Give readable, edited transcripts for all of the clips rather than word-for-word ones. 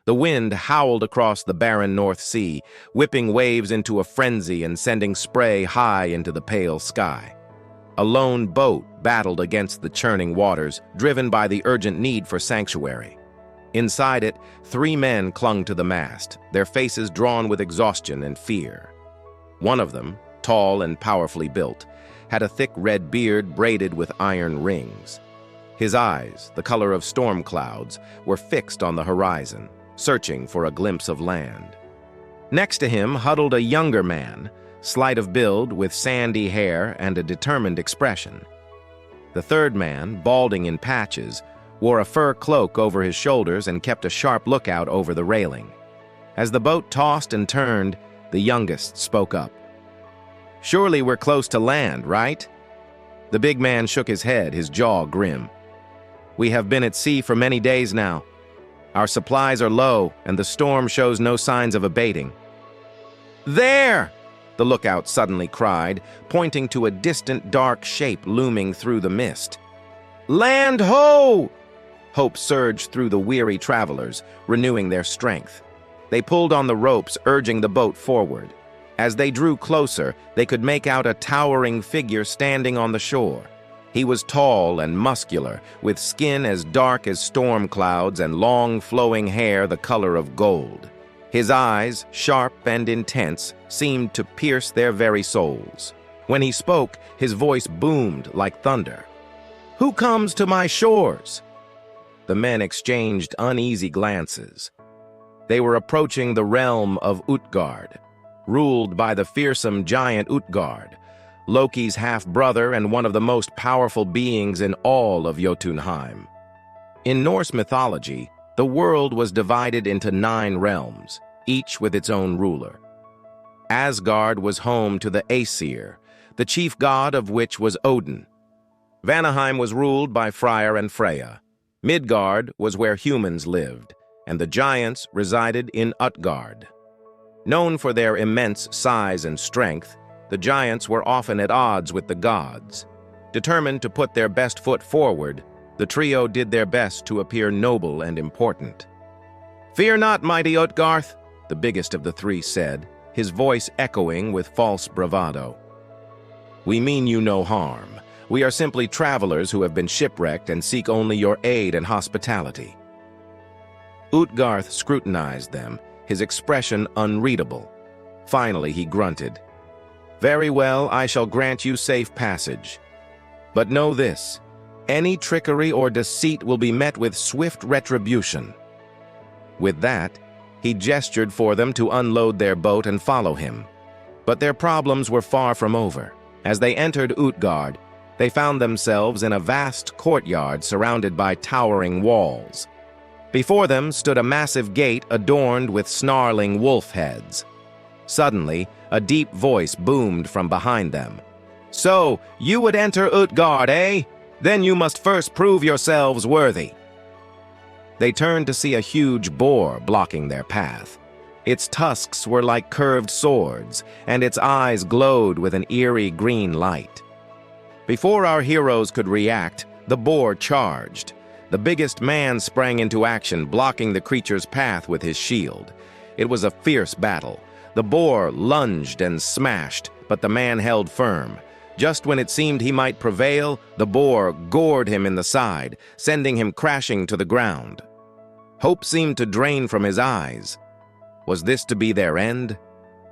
The wind howled across the barren North Sea, whipping waves into a frenzy and sending spray high into the pale sky. A lone boat battled against the churning waters, driven by the urgent need for sanctuary. Inside it, 3 men clung to the mast, their faces drawn with exhaustion and fear. One of them, tall and powerfully built, had a thick red beard braided with iron rings. His eyes, the color of storm clouds, were fixed on the horizon, searching for a glimpse of land. Next to him huddled a younger man, slight of build with sandy hair and a determined expression. The third man, balding in patches, wore a fur cloak over his shoulders and kept a sharp lookout over the railing. As the boat tossed and turned, the youngest spoke up. "Surely we're close to land, right?" The big man shook his head, his jaw grim. "We have been at sea for many days now. Our supplies are low, and the storm shows no signs of abating." "There!" the lookout suddenly cried, pointing to a distant dark shape looming through the mist. "Land ho!" Hope surged through the weary travelers, renewing their strength. They pulled on the ropes, urging the boat forward. As they drew closer, they could make out a towering figure standing on the shore. He was tall and muscular, with skin as dark as storm clouds and long flowing hair the color of gold. His eyes, sharp and intense, seemed to pierce their very souls. When he spoke, his voice boomed like thunder. "Who comes to my shores?" The men exchanged uneasy glances. They were approaching the realm of Utgard, ruled by the fearsome giant Utgard, Loki's half-brother and one of the most powerful beings in all of Jotunheim. In Norse mythology, the world was divided into 9 realms, each with its own ruler. Asgard was home to the Aesir, the chief god of which was Odin. Vanaheim was ruled by Freyr and Freya. Midgard was where humans lived, and the giants resided in Utgard. Known for their immense size and strength, the giants were often at odds with the gods. Determined to put their best foot forward, the trio did their best to appear noble and important. "Fear not, mighty Utgarth," the biggest of the 3 said, his voice echoing with false bravado. "We mean you no harm. We are simply travelers who have been shipwrecked and seek only your aid and hospitality." Utgarth scrutinized them, his expression unreadable. Finally, he grunted. "Very well, I shall grant you safe passage. But know this, any trickery or deceit will be met with swift retribution." With that, he gestured for them to unload their boat and follow him. But their problems were far from over. As they entered Utgard, they found themselves in a vast courtyard surrounded by towering walls. Before them stood a massive gate adorned with snarling wolf heads. Suddenly, a deep voice boomed from behind them. "So, you would enter Utgard, eh? Then you must first prove yourselves worthy." They turned to see a huge boar blocking their path. Its tusks were like curved swords, and its eyes glowed with an eerie green light. Before our heroes could react, the boar charged. The biggest man sprang into action, blocking the creature's path with his shield. It was a fierce battle. The boar lunged and smashed, but the man held firm. Just when it seemed he might prevail, the boar gored him in the side, sending him crashing to the ground. Hope seemed to drain from his eyes. Was this to be their end?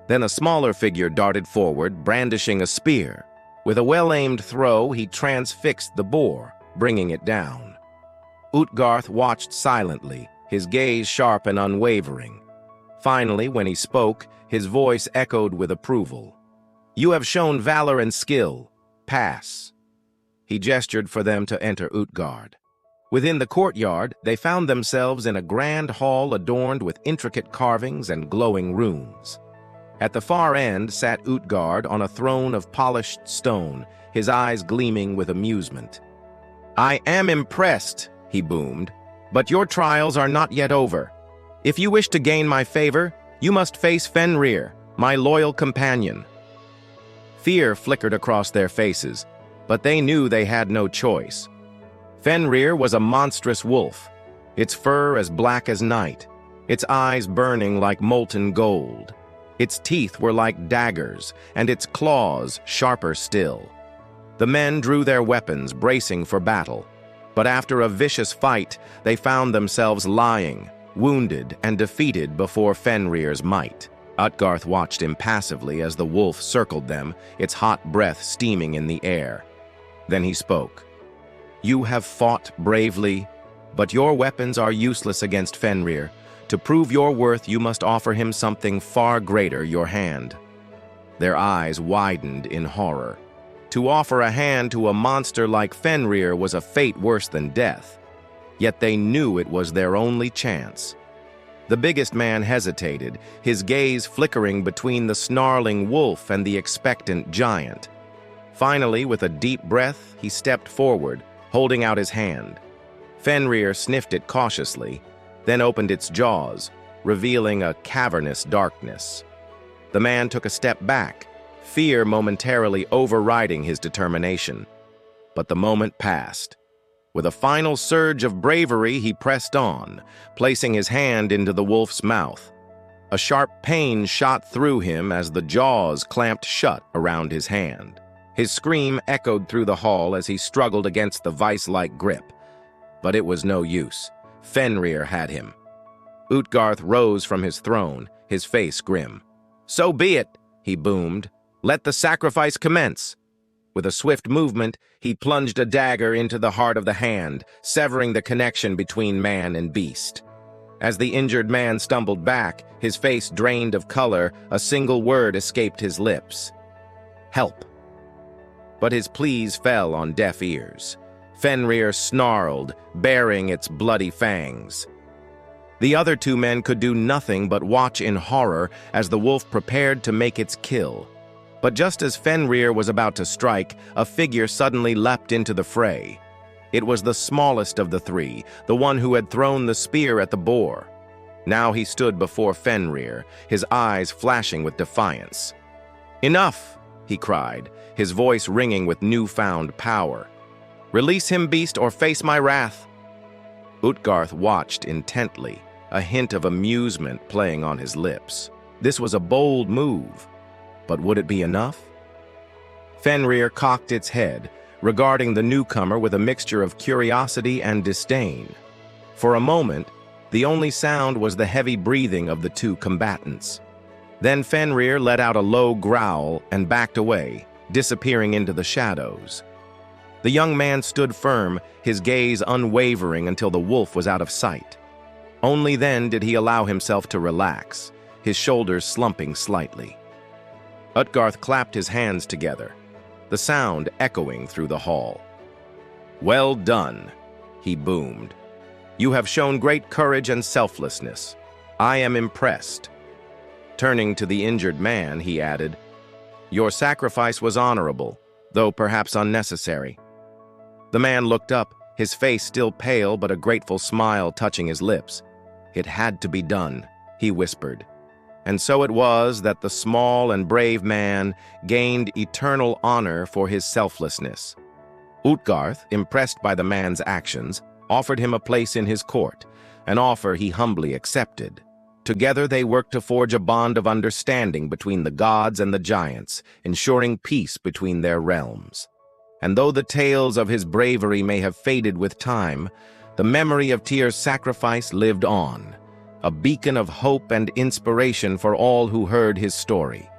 Then a smaller figure darted forward, brandishing a spear. With a well-aimed throw, he transfixed the boar, bringing it down. Utgarth watched silently, his gaze sharp and unwavering. Finally, when he spoke, his voice echoed with approval. "You have shown valor and skill. Pass." He gestured for them to enter Utgard. Within the courtyard, they found themselves in a grand hall adorned with intricate carvings and glowing runes. At the far end sat Utgard on a throne of polished stone, his eyes gleaming with amusement. "I am impressed," he boomed, "but your trials are not yet over. If you wish to gain my favor, you must face Fenrir, my loyal companion." Fear flickered across their faces, but they knew they had no choice. Fenrir was a monstrous wolf, its fur as black as night. its eyes burning like molten gold. Its teeth were like daggers, and its claws sharper still. The men drew their weapons, bracing for battle. But after a vicious fight, they found themselves lying, wounded and defeated before Fenrir's might. Utgarth watched impassively as the wolf circled them, its hot breath steaming in the air. Then he spoke. "You have fought bravely, but your weapons are useless against Fenrir. To prove your worth, you must offer him something far greater, your hand." Their eyes widened in horror. To offer a hand to a monster like Fenrir was a fate worse than death. Yet they knew it was their only chance. The biggest man hesitated, his gaze flickering between the snarling wolf and the expectant giant. Finally, with a deep breath, he stepped forward, holding out his hand. Fenrir sniffed it cautiously, then opened its jaws, revealing a cavernous darkness. The man took a step back, fear momentarily overriding his determination. But the moment passed. With a final surge of bravery, he pressed on, placing his hand into the wolf's mouth. A sharp pain shot through him as the jaws clamped shut around his hand. His scream echoed through the hall as he struggled against the vice-like grip. But it was no use. Fenrir had him. Utgarth rose from his throne, his face grim. "So be it," he boomed. "Let the sacrifice commence." With a swift movement, he plunged a dagger into the heart of the hand, severing the connection between man and beast. As the injured man stumbled back, his face drained of color, a single word escaped his lips. "Help." But his pleas fell on deaf ears. Fenrir snarled, baring its bloody fangs. The other two men could do nothing but watch in horror as the wolf prepared to make its kill. But just as Fenrir was about to strike, a figure suddenly leapt into the fray. It was the smallest of the three, the one who had thrown the spear at the boar. Now he stood before Fenrir, his eyes flashing with defiance. "Enough!" he cried, his voice ringing with newfound power. "Release him, beast, or face my wrath." Utgarth watched intently, a hint of amusement playing on his lips. This was a bold move. But would it be enough? Fenrir cocked its head, regarding the newcomer with a mixture of curiosity and disdain. For a moment, the only sound was the heavy breathing of the two combatants. Then Fenrir let out a low growl and backed away, disappearing into the shadows. The young man stood firm, his gaze unwavering until the wolf was out of sight. Only then did he allow himself to relax, his shoulders slumping slightly. Utgarth clapped his hands together, the sound echoing through the hall. "Well done," he boomed. "You have shown great courage and selflessness. I am impressed." Turning to the injured man, he added, "Your sacrifice was honorable, though perhaps unnecessary." The man looked up, his face still pale but a grateful smile touching his lips. "It had to be done," he whispered. And so it was that the small and brave man gained eternal honor for his selflessness. Utgarth, impressed by the man's actions, offered him a place in his court, an offer he humbly accepted. Together they worked to forge a bond of understanding between the gods and the giants, ensuring peace between their realms. And though the tales of his bravery may have faded with time, the memory of Tyr's sacrifice lived on, a beacon of hope and inspiration for all who heard his story.